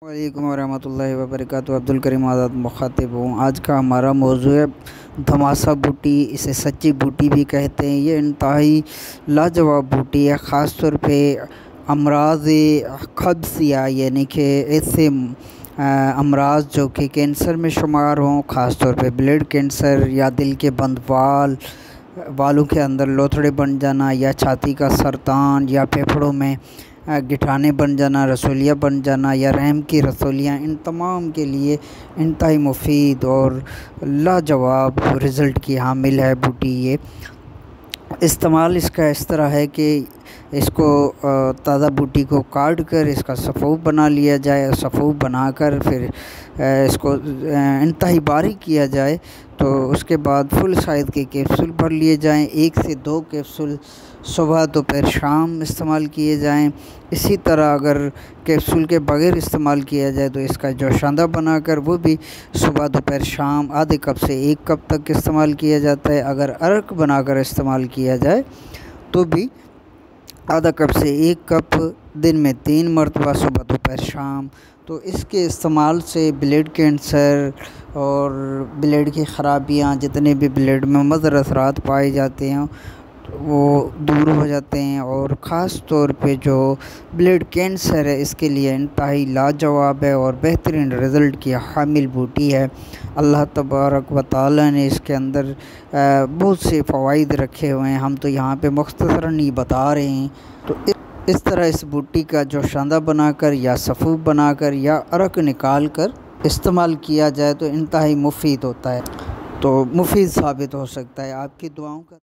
वालेकुम वरहमतुल्लाहि वबरकातुहू। अब्दुल करीम आज़ाद मुखातिब हूँ। आज का हमारा मौजू है धमासा बूटी। इसे सच्ची बूटी भी कहते हैं। ये इंतहाई लाजवाब बूटी है। ख़ास तौर पे अमराज़ क़ब्ज़ यानी कि ऐसे अमराज जो कि कैंसर में शुमार हों, ख़ास तौर पे ब्लड कैंसर या दिल के बंद बालों के अंदर लोथड़े बन जाना या छाती का सरतान या फेफड़ों में गिठाने बन जाना, रसोलियाँ बन जाना या रहम की रसोलियाँ, इन तमाम के लिए इंतहाई मुफीद और लाजवाब रिज़ल्ट की हामिल है बूटी। ये इस्तेमाल इसका इस तरह है कि इसको ताज़ा बूटी को काट कर इसका सफ़ूफ बना लिया जाए। सफ़ूफ बनाकर फिर इसको इंतहाई बारीक किया जाए, तो उसके बाद फुल साइज़ के कैप्सूल भर लिए जाएं। 1 से 2 कैप्सूल सुबह दोपहर शाम इस्तेमाल किए जाएं। इसी तरह अगर कैप्सूल के बगैर इस्तेमाल किया जाए तो इसका जोशांदा बनाकर वो भी सुबह दोपहर शाम आधे कप से 1 कप तक इस्तेमाल किया जाता है। अगर अर्क बनाकर इस्तेमाल किया जाए तो भी आधा कप से 1 कप दिन में 3 मरतबा सुबह दोपहर शाम। तो इसके इस्तेमाल से ब्लड कैंसर और ब्लड की ख़राबियाँ, जितने भी ब्लड में मुज़र असरात पाए जाते हैं वो दूर हो जाते हैं। और ख़ास तौर पे जो ब्लड कैंसर है इसके लिए इंतहाई लाजवाब है और बेहतरीन रिज़ल्ट की हामिल बूटी है। अल्लाह तबारक व तआला ने इसके अंदर बहुत से फ़वाइद रखे हुए हैं, हम तो यहाँ पे मुख्तसरन ही बता रहे हैं। तो इस तरह इस बूटी का जोशांदा बनाकर या सफ़ूफ बनाकर या अरक निकाल कर इस्तेमाल किया जाए तो इंतहाई मुफीद होता है, तो मुफीद साबित हो सकता है। आपकी दुआओं का